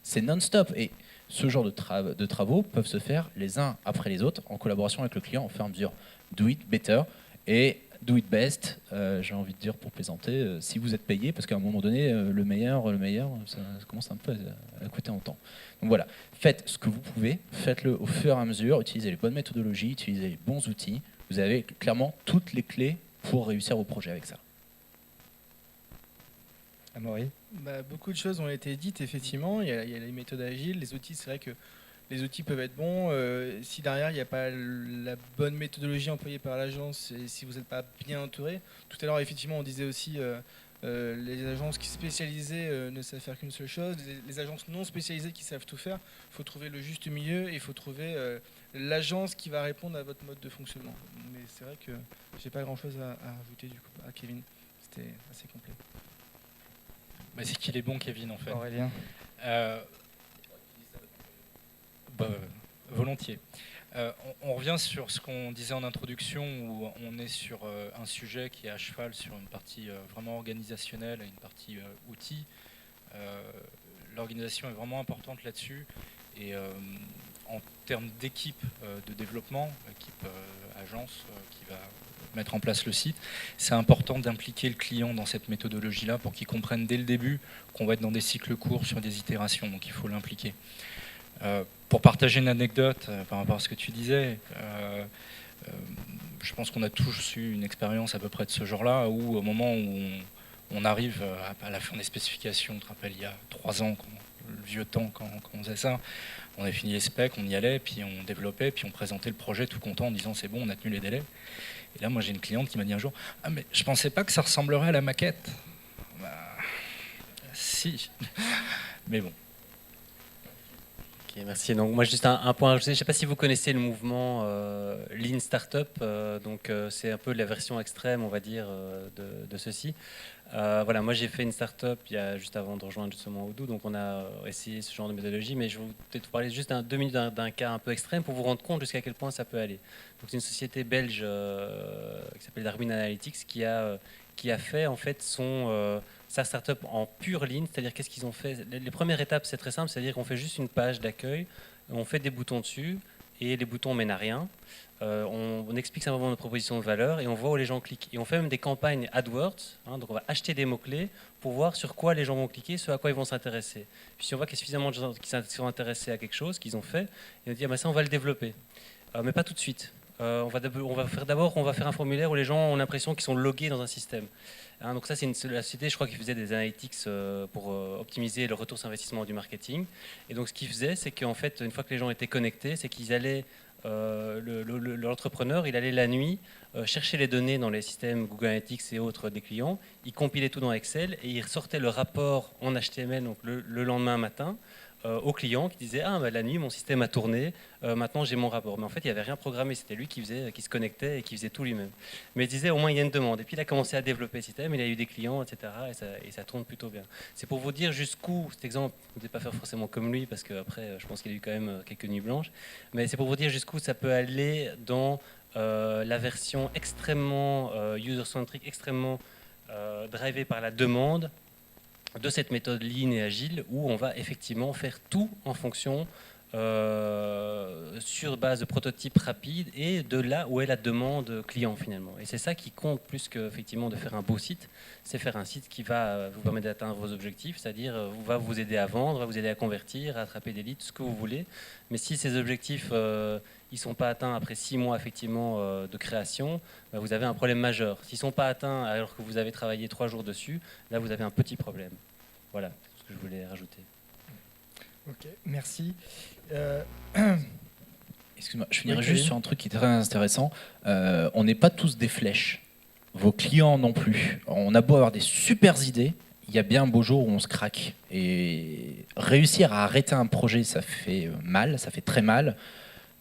C'est non-stop. Et ce genre de travaux peuvent se faire les uns après les autres en collaboration avec le client au fur et à mesure. Do it better et do it best. J'ai envie de dire pour plaisanter, si vous êtes payé, parce qu'à un moment donné, le meilleur, ça commence un peu à coûter en temps. Donc voilà, faites ce que vous pouvez, faites-le au fur et à mesure, utilisez les bonnes méthodologies, utilisez les bons outils. Vous avez clairement toutes les clés pour réussir vos projets avec ça. Amaury? Beaucoup de choses ont été dites, effectivement. Il y a les méthodes agiles, les outils, c'est vrai que les outils peuvent être bons. Si derrière, il n'y a pas la bonne méthodologie employée par l'agence et si vous n'êtes pas bien entouré. Tout à l'heure, effectivement, on disait aussi les agences qui spécialisées ne savent faire qu'une seule chose. Les agences non spécialisées qui savent tout faire. Il faut trouver le juste milieu et il faut trouver l'agence qui va répondre à votre mode de fonctionnement. Mais c'est vrai que j'ai pas grand-chose à rajouter du coup à Kevin. C'était assez complet. C'est qu'il est bon, Kevin, en fait. Aurélien? Volontiers. On revient sur ce qu'on disait en introduction, où on est sur un sujet qui est à cheval sur une partie vraiment organisationnelle et une partie outils. L'organisation est vraiment importante là-dessus. Et en termes d'équipe de développement, équipe agence qui va mettre en place le site, c'est important d'impliquer le client dans cette méthodologie-là pour qu'il comprenne dès le début qu'on va être dans des cycles courts sur des itérations, donc il faut l'impliquer. Pour partager une anecdote par rapport à ce que tu disais, je pense qu'on a tous eu une expérience à peu près de ce genre-là, où au moment où on arrive à la fin des spécifications, tu te rappelles, il y a 3 ans, le vieux temps quand on faisait ça, on avait fini les specs, on y allait, puis on développait, puis on présentait le projet tout content en disant c'est bon, on a tenu les délais. Et là, moi, j'ai une cliente qui m'a dit un jour « Ah, mais je pensais pas que ça ressemblerait à la maquette. » Si. Mais bon. Ok, merci. Donc moi, juste un point à ajouter. Je ne sais pas si vous connaissez le mouvement Lean Startup. C'est un peu la version extrême, on va dire, de ceci. Voilà, moi j'ai fait une startup juste avant de rejoindre justement Odoo, donc on a essayé ce genre de méthodologie, mais je vais peut-être vous parler juste 2 minutes d'un cas un peu extrême pour vous rendre compte jusqu'à quel point ça peut aller. Donc c'est une société belge qui s'appelle Darwin Analytics qui a fait en fait sa startup en pure ligne, c'est-à-dire qu'est-ce qu'ils ont fait. Les premières étapes c'est très simple, c'est-à-dire qu'on fait juste une page d'accueil, on fait des boutons dessus et les boutons mènent à rien. On explique simplement notre proposition de valeur et on voit où les gens cliquent. Et on fait même des campagnes AdWords, donc on va acheter des mots-clés pour voir sur quoi les gens vont cliquer, ce à quoi ils vont s'intéresser. Puis si on voit qu'il y a suffisamment de gens qui sont intéressés à quelque chose qu'ils ont fait, et on dit ça on va le développer. Mais pas tout de suite. On va faire un formulaire où les gens ont l'impression qu'ils sont logués dans un système. Donc ça c'est la société, je crois, qui faisait des analytics pour optimiser le retour sur investissement du marketing. Et donc ce qu'ils faisaient, c'est qu'en fait, une fois que les gens étaient connectés, c'est qu'ils allaient l'entrepreneur, il allait la nuit chercher les données dans les systèmes Google Analytics et autres des clients, il compilait tout dans Excel et il sortait le rapport en HTML donc le lendemain matin au client qui disait la nuit mon système a tourné, maintenant j'ai mon rapport. Mais en fait il n'y avait rien programmé, c'était lui qui se connectait et qui faisait tout lui-même. Mais il disait au moins il y a une demande. Et puis il a commencé à développer le système, il a eu des clients, etc. Et ça tourne plutôt bien. C'est pour vous dire jusqu'où, cet exemple, vous ne devez pas faire forcément comme lui parce qu'après je pense qu'il a eu quand même quelques nuits blanches, mais c'est pour vous dire jusqu'où ça peut aller dans la version extrêmement user-centric, extrêmement drivée par la demande de cette méthode lean et agile où on va effectivement faire tout en fonction sur base de prototypes rapides et de là où est la demande client finalement. Et c'est ça qui compte plus que effectivement de faire un beau site, c'est faire un site qui va vous permettre d'atteindre vos objectifs, c'est-à-dire va vous aider à vendre, va vous aider à convertir, à attraper des leads, ce que vous voulez. Mais si ces objectifs ils sont pas atteints après 6 mois effectivement de création, vous avez un problème majeur. S'ils sont pas atteints alors que vous avez travaillé 3 jours dessus, là vous avez un petit problème. Voilà, c'est ce que je voulais rajouter. Ok, merci. Excuse-moi, je finirai Oui, juste Kevin. sur un truc qui est très intéressant. On n'est pas tous des flèches. Vos clients non plus. On a beau avoir des super idées, il y a bien un beau jour où on se craque. Et réussir à arrêter un projet, ça fait mal, ça fait très mal.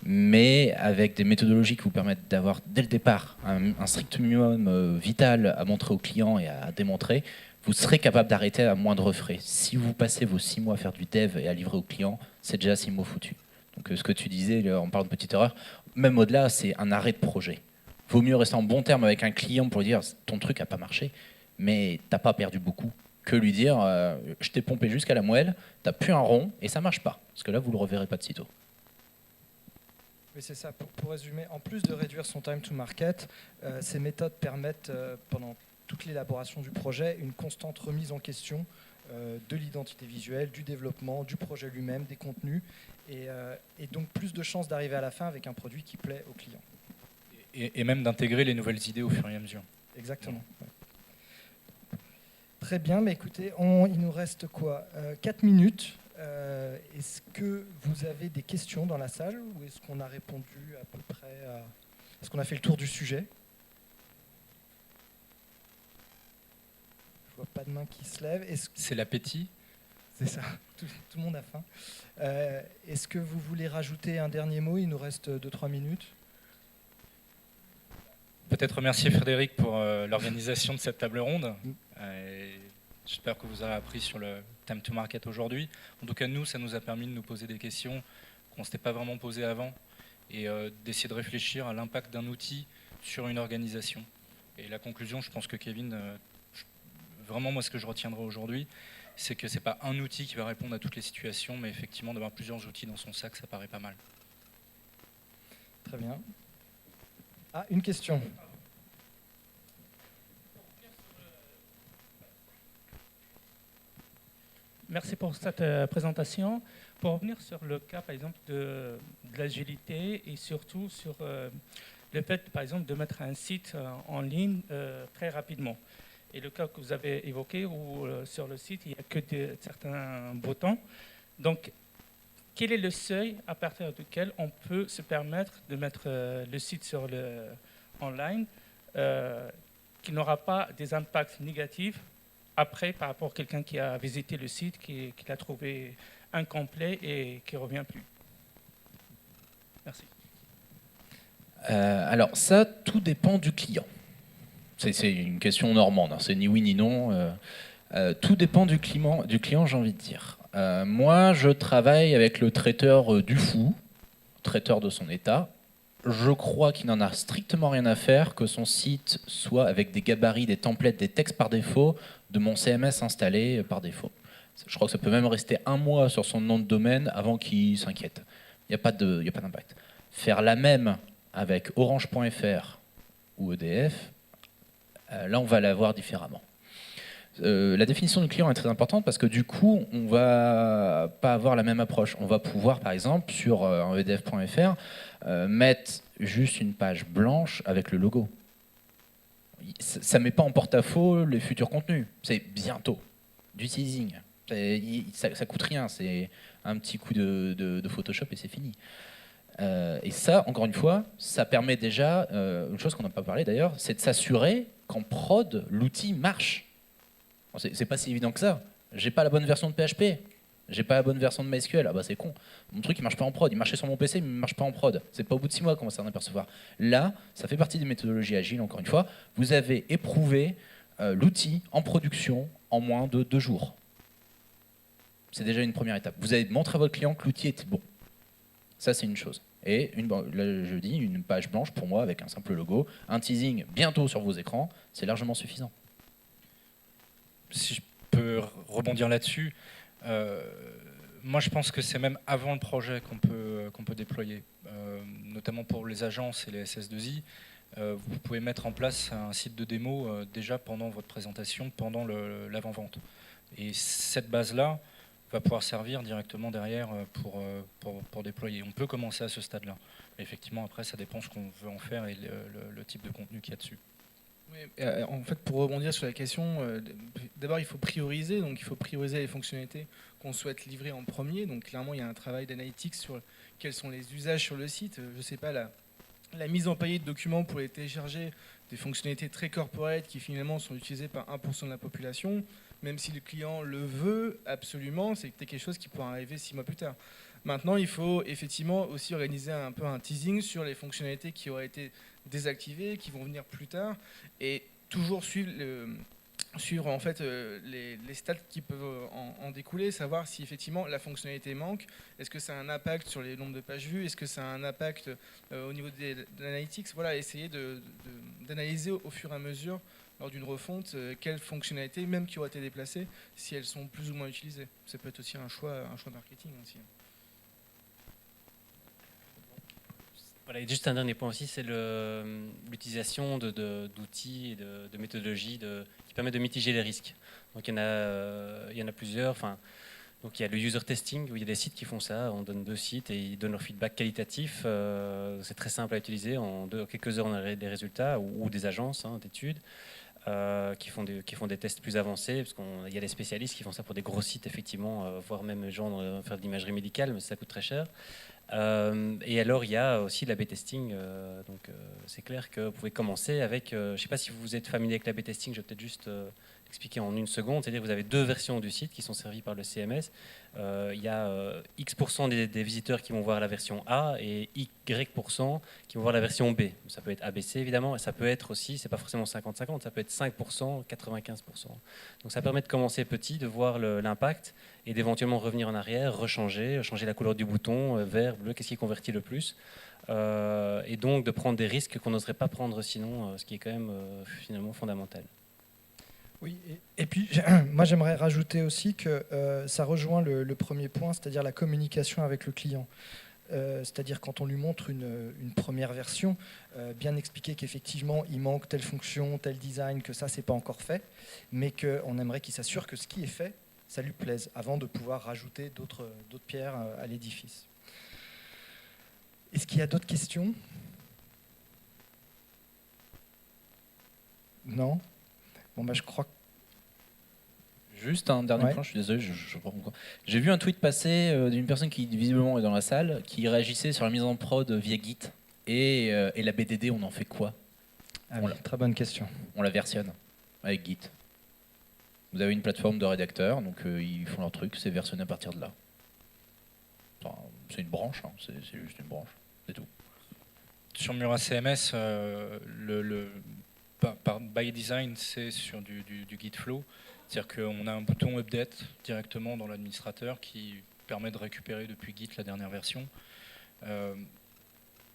Mais avec des méthodologies qui vous permettent d'avoir dès le départ un strict minimum vital à montrer aux clients et à démontrer, vous serez capable d'arrêter à moindre frais. Si vous passez vos 6 mois à faire du dev et à livrer aux clients, c'est déjà 6 mois foutus. Donc ce que tu disais, on parle de petite erreur, même au-delà, c'est un arrêt de projet. Vaut mieux rester en bon terme avec un client pour lui dire ton truc n'a pas marché, mais t'as pas perdu beaucoup, que lui dire je t'ai pompé jusqu'à la moelle, t'as plus un rond et ça marche pas. Parce que là, vous le reverrez pas de sitôt. Oui, c'est ça. Pour résumer, en plus de réduire son time to market, ces méthodes permettent, pendant toute l'élaboration du projet, une constante remise en question de l'identité visuelle, du développement, du projet lui-même, des contenus, et donc plus de chances d'arriver à la fin avec un produit qui plaît au client. Et même d'intégrer les nouvelles idées au fur et à mesure. Exactement. Ouais. Très bien, mais écoutez, il nous reste quoi 4 minutes. Est-ce que vous avez des questions dans la salle ou est-ce qu'on a répondu à peu près à... Est-ce qu'on a fait le tour du sujet? Je vois pas de main qui se lève. C'est l'appétit. C'est ça, tout le monde a faim. Est-ce que vous voulez rajouter un dernier mot? Il nous reste 2-3 minutes. Peut-être remercier Frédéric pour l'organisation de cette table ronde. J'espère que vous avez appris sur le time to market aujourd'hui. En tout cas, nous, ça nous a permis de nous poser des questions qu'on ne s'était pas vraiment posées avant et d'essayer de réfléchir à l'impact d'un outil sur une organisation. Et la conclusion, je pense que Kevin, vraiment moi ce que je retiendrai aujourd'hui, c'est que ce n'est pas un outil qui va répondre à toutes les situations, mais effectivement d'avoir plusieurs outils dans son sac, ça paraît pas mal. Très bien. Ah, une question. Merci pour cette présentation. Pour revenir sur le cas, par exemple, de l'agilité et surtout sur le fait, par exemple, de mettre un site en ligne très rapidement. Et le cas que vous avez évoqué, où sur le site, il n'y a que certains boutons. Donc, quel est le seuil à partir duquel on peut se permettre de mettre le site sur en ligne qui n'aura pas des impacts négatifs après, par rapport à quelqu'un qui a visité le site, qui l'a trouvé incomplet et qui ne revient plus? Merci. Alors ça, tout dépend du client. C'est une question normande, hein. C'est ni oui ni non. Tout dépend du client, j'ai envie de dire. Moi, je travaille avec le traiteur du fou, traiteur de son état. Je crois qu'il n'en a strictement rien à faire que son site soit avec des gabarits, des templates, des textes par défaut de mon CMS installé par défaut. Je crois que ça peut même rester 1 mois sur son nom de domaine avant qu'il s'inquiète. Il n'y a pas d'impact. Faire la même avec Orange.fr ou EDF, là on va la voir différemment. La définition du client est très importante parce que du coup, on ne va pas avoir la même approche. On va pouvoir, par exemple, sur edf.fr, mettre juste une page blanche avec le logo. Ça ne met pas en porte-à-faux les futurs contenus. C'est bientôt du teasing. Ça coûte rien. C'est un petit coup de Photoshop et c'est fini. Et ça, encore une fois, ça permet déjà, une chose qu'on n'a pas parlé d'ailleurs, c'est de s'assurer qu'en prod, l'outil marche. C'est pas si évident que ça. J'ai pas la bonne version de PHP, j'ai pas la bonne version de MySQL. Ah bah c'est con. Mon truc il marche pas en prod. Il marchait sur mon PC, mais il marche pas en prod. C'est pas au bout de 6 mois qu'on va s'en apercevoir. Là, ça fait partie des méthodologies agiles. Encore une fois, vous avez éprouvé l'outil en production en moins de 2 jours. C'est déjà une première étape. Vous avez montré à votre client que l'outil était bon. Ça c'est une chose. Et là, je dis une page blanche pour moi avec un simple logo, un teasing bientôt sur vos écrans, c'est largement suffisant. Si je peux rebondir là-dessus, Moi, je pense que c'est même avant le projet qu'on peut déployer, notamment pour les agences et les SS2I. Vous pouvez mettre en place un site de démo déjà pendant votre présentation, pendant l'avant-vente. Et cette base-là va pouvoir servir directement derrière pour déployer. On peut commencer à ce stade-là. Mais effectivement, après, ça dépend ce qu'on veut en faire et le type de contenu qu'il y a dessus. Oui, en fait, pour rebondir sur la question, d'abord il faut prioriser, donc il faut prioriser les fonctionnalités qu'on souhaite livrer en premier. Donc clairement, il y a un travail d'analytics sur quels sont les usages sur le site. Je ne sais pas, la mise en palier de documents pour les télécharger, des fonctionnalités très corporate qui finalement sont utilisées par 1% de la population, même si le client le veut absolument, c'est quelque chose qui pourra arriver 6 mois plus tard. Maintenant, il faut effectivement aussi organiser un peu un teasing sur les fonctionnalités qui auraient été désactivées, qui vont venir plus tard, et toujours suivre en fait, les stats qui peuvent en découler, savoir si effectivement la fonctionnalité manque, est-ce que ça a un impact sur les nombres de pages vues, est-ce que ça a un impact au niveau de l'analytics, voilà, essayer d'analyser au fur et à mesure lors d'une refonte quelles fonctionnalités, même qui auraient été déplacées, si elles sont plus ou moins utilisées. Ça peut être aussi un choix marketing aussi. Voilà, et juste un dernier point aussi, c'est l'utilisation d'outils et de méthodologies qui permettent de mitiger les risques. Donc il y en a plusieurs. Donc il y a le user testing où il y a des sites qui font ça. On donne 2 sites et ils donnent leur feedback qualitatif. C'est très simple à utiliser. En quelques heures, on a des résultats ou des agences d'études qui font des tests plus avancés. Parce qu'il y a des spécialistes qui font ça pour des gros sites, effectivement, voire même gens faire de l'imagerie médicale, mais ça coûte très cher. Et alors il y a aussi l'A/B testing, donc c'est clair que vous pouvez commencer avec, je ne sais pas si vous êtes familier avec l'A/B testing, je vais peut-être juste expliquer en une seconde, c'est-à-dire que vous avez 2 versions du site qui sont servies par le CMS. Il y a X% des visiteurs qui vont voir la version A et Y% qui vont voir la version B. Ça peut être ABC évidemment, et ça peut être aussi, c'est pas forcément 50-50, ça peut être 5%, 95%. Donc ça permet de commencer petit, de voir l'impact et d'éventuellement revenir en arrière, changer la couleur du bouton, vert, bleu, qu'est-ce qui convertit le plus, et donc de prendre des risques qu'on n'oserait pas prendre sinon, ce qui est quand même finalement fondamental. Oui, et puis moi j'aimerais rajouter aussi que ça rejoint le premier point, c'est-à-dire la communication avec le client. C'est-à-dire quand on lui montre une première version, bien expliquer qu'effectivement il manque telle fonction, tel design, que ça c'est pas encore fait, mais qu'on aimerait qu'il s'assure que ce qui est fait, ça lui plaise, avant de pouvoir rajouter d'autres pierres à l'édifice. Est-ce qu'il y a d'autres questions? Non? Bon, bah, je crois que... Juste un dernier point, je suis désolé, je sais pas pourquoi. J'ai vu un tweet passer d'une personne qui visiblement est dans la salle, qui réagissait sur la mise en prod via Git. Et la BDD, on en fait quoi? Très bonne question. On la versionne avec Git. Vous avez une plateforme de rédacteurs, donc ils font leur truc, c'est versionné à partir de là. Enfin, c'est une branche, hein, c'est juste une branche, c'est tout. Sur Murat CMS, by design, c'est sur du Git flow. C'est-à-dire qu'on a un bouton update directement dans l'administrateur qui permet de récupérer depuis Git la dernière version.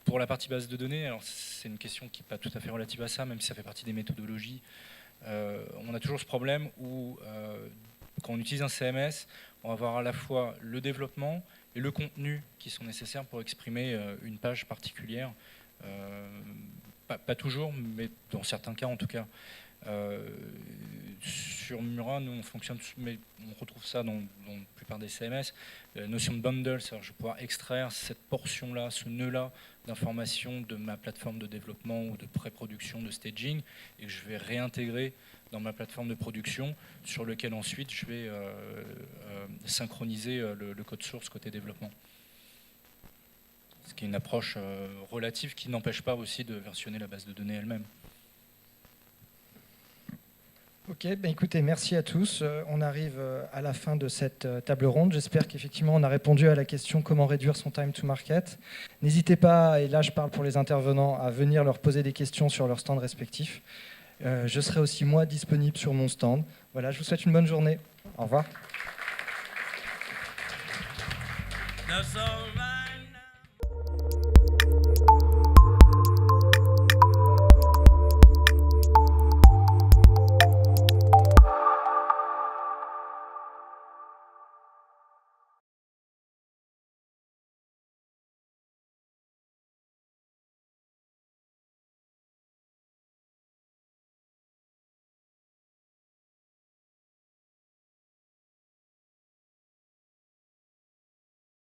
Pour la partie base de données, alors c'est une question qui n'est pas tout à fait relative à ça, même si ça fait partie des méthodologies. On a toujours ce problème où quand on utilise un CMS, on va avoir à la fois le développement et le contenu qui sont nécessaires pour exprimer une page particulière. Pas toujours, mais dans certains cas en tout cas. Sur Murat, nous on fonctionne, mais on retrouve ça dans la plupart des CMS. La notion de bundle, c'est-à-dire que je vais pouvoir extraire cette portion-là, ce nœud-là d'informations de ma plateforme de développement ou de pré-production, de staging, et que je vais réintégrer dans ma plateforme de production, sur lequel ensuite je vais synchroniser le code source côté développement. Ce qui est une approche relative qui n'empêche pas aussi de versionner la base de données elle-même. Ok, ben écoutez, merci à tous. On arrive à la fin de cette table ronde. J'espère qu'effectivement on a répondu à la question comment réduire son time to market. N'hésitez pas, et là je parle pour les intervenants, à venir leur poser des questions sur leur stand respectif. Je serai aussi moi disponible sur mon stand. Voilà, je vous souhaite une bonne journée. Au revoir. That's all right.